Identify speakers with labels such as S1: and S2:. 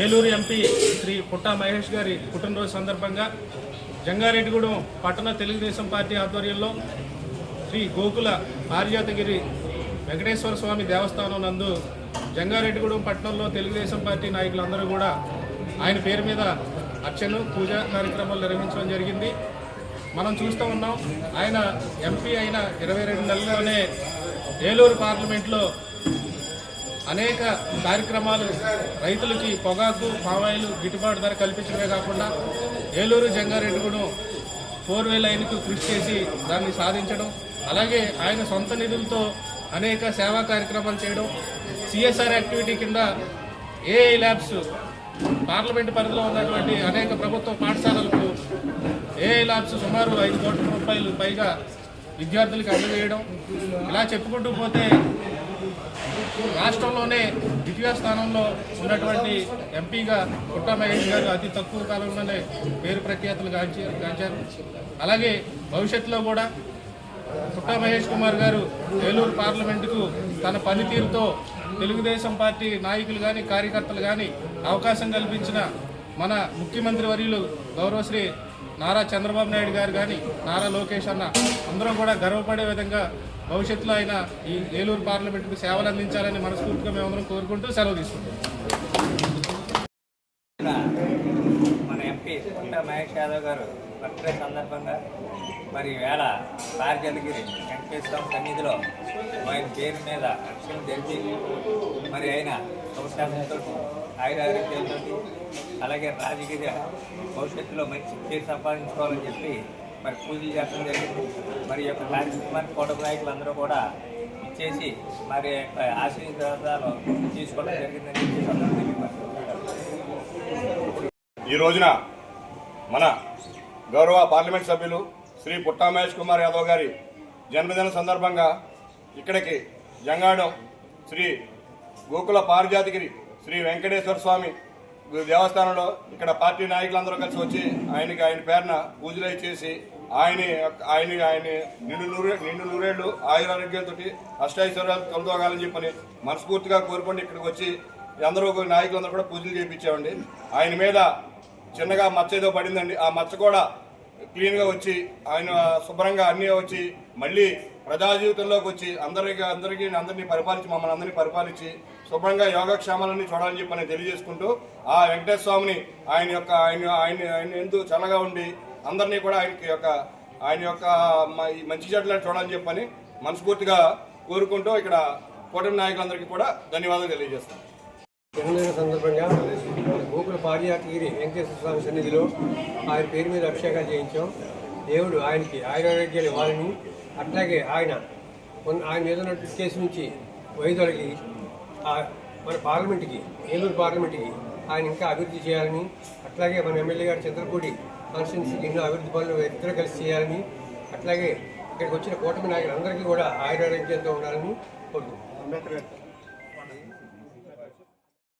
S1: Eluru MP Shri పుట్టా మహేష్ గారి పుట్టినరోజు సందర్భంగా జంగారెడ్డిగూడెం పట్టణ తెలుగుదేశం పార్టీ ఆధ్వర్యంలో శ్రీ గోకుల పారిజాతగిరి వెంకటేశ్వర స్వామి దేవస్థానం నందు జంగారెడ్డిగూడెం పట్టణంలో తెలుగుదేశం పార్టీ నాయకులందరూ కూడా ఆయన పేరు మీద అర్చనలు పూజా కార్యక్రమాలు నిర్వహించడం జరిగింది. మనం చూస్తూ ఉన్నాం, ఆయన ఎంపీ అయిన 22 నెలల్లోనే ఏలూరు పార్లమెంట్లో అనేక కార్యక్రమాలు రైతులకి పొగాకు పామాయిలు గిట్టుబాటు ధర కల్పించడమే కాకుండా ఏలూరు జంగారెడ్డిగూడెం 4-వే లైన్కు కృషి చేసి దాన్ని సాధించడం, అలాగే ఆయన సొంత నిధులతో అనేక సేవా కార్యక్రమాలు చేయడం, సిఎస్ఆర్ యాక్టివిటీ కింద ఏఐ ల్యాబ్స్ పార్లమెంటు పరిధిలో ఉన్నటువంటి అనేక ప్రభుత్వ పాఠశాలలకు ఏఐ ల్యాబ్స్ సుమారు 5 కోట్ల రూపాయలు పైగా విద్యార్థులకు అందజేయడం, ఇలా చెప్పుకుంటూ పోతే రాష్ట్రంలోనే ద్వితీయ స్థానంలో ఉన్నటువంటి ఎంపీగా పుట్టా మహేష్ గారు అతి తక్కువ కాలంలోనే పేరు ప్రఖ్యాతులు గాంచారు. అలాగే భవిష్యత్తులో కూడా పుట్టా మహేష్ కుమార్ గారు ఏలూరు పార్లమెంటుకు తన పనితీరుతో తెలుగుదేశం పార్టీ నాయకులు కానీ కార్యకర్తలు కానీ అవకాశం కల్పించిన మన ముఖ్యమంత్రి వర్యులు గౌరవశ్రీ నారా చంద్రబాబు నాయుడు గారు కానీ నారా లోకేష్ అన్న అందరూ కూడా గర్వపడే విధంగా భవిష్యత్తులో ఆయన ఈ ఏలూరు పార్లమెంటుకు సేవలు అందించాలని మనస్ఫూర్తిగా మేమందరం కోరుకుంటూ సెలవు తీసుకుంటాం.
S2: మన ఎంపీ పుట్టా మహేష్ యాదవ్ గారు బర్త్డే సందర్భంగా మరి వేళ పారిజాతగిరి వెంకటేశ్వర సన్నిధిలో ఆయన పేరు మీద అక్షరం జరిపి మరి ఆయన శుభశాసనతో ఆయురారోగ్యాలతో అలాగే రాజకీయ భవిష్యత్తులో మంచి పేరు సంపాదించుకోవాలని చెప్పి మరి పూజలు చేయడం జరిగింది. మరి యొక్క కార్యక్రమానికి కూటమి నాయకులు అందరూ కూడా ఇచ్చేసి మరి ఆశీర్వాదాలు తీసుకోవడం జరిగిందని చెప్పి
S3: ఈ రోజున మన గౌరవ పార్లమెంట్ సభ్యులు శ్రీ పుట్టా మహేష్ కుమార్ యాదవ్ గారి జన్మదిన సందర్భంగా ఇక్కడికి జంగాడం శ్రీ గోకుల పారిజాతగిరి శ్రీ వెంకటేశ్వర స్వామి దేవస్థానంలో ఇక్కడ పార్టీ నాయకులందరూ కలిసి వచ్చి ఆయన పేరున పూజలు చేసి ఆయన నిండు నూరేళ్లు ఆయురారోగ్యంతో అష్టైశ్వర్యాలు తొలదోగాలని చెప్పని మనస్ఫూర్తిగా కోరుకోండి ఇక్కడికి వచ్చి అందరూ నాయకులందరూ కూడా పూజలు చేయించామండి. ఆయన మీద చిన్నగా మచ్చ ఏదో పడిందండి, ఆ మచ్చ కూడా క్లీన్గా వచ్చి ఆయన శుభ్రంగా అన్నీ వచ్చి మళ్ళీ ప్రజా జీవితంలోకి వచ్చి అందరినీ పరిపాలించి మమ్మల్ని అందరినీ పరిపాలించి శుభ్రంగా యోగక్షేమాలన్నీ చూడాలని చెప్పి నేను తెలియజేసుకుంటూ ఆ వెంకటేశ్వర స్వామిని ఆయన ఎంతో చల్లగా ఉండి అందరినీ కూడా ఆయన యొక్క మంచి చెడ్లను చూడాలని చెప్పని మనస్ఫూర్తిగా కోరుకుంటూ ఇక్కడ కూటమి నాయకులందరికీ కూడా ధన్యవాదాలు తెలియజేస్తాను.
S4: జన్మదిన సందర్భంగా గోకుల పారిజాతగిరి వెంకటేశ్వర స్వామి సన్నిధిలో ఆయన పేరు మీద అభిషేకాలు చేయించాం. దేవుడు ఆయనకి ఆయురారోగ్యాలు ఇవ్వాలని, అట్లాగే ఆయన మీద ఉన్న కేసు నుంచి వైదొలగి మన పార్లమెంట్కి ఏలూరు పార్లమెంట్కి ఆయన ఇంకా అభివృద్ధి చేయాలని, అట్లాగే మన ఎమ్మెల్యే గారు చంద్రపూడి కాన్స్టిట్యున్సీకి ఎన్నో అభివృద్ధి పనులు ఇద్దరు కలిసి చేయాలని, అట్లాగే ఇక్కడికి వచ్చిన కూటమి నాయకులందరికీ కూడా ఆయురారోగ్యంతో ఉండాలని కోరుకుంటున్నాం.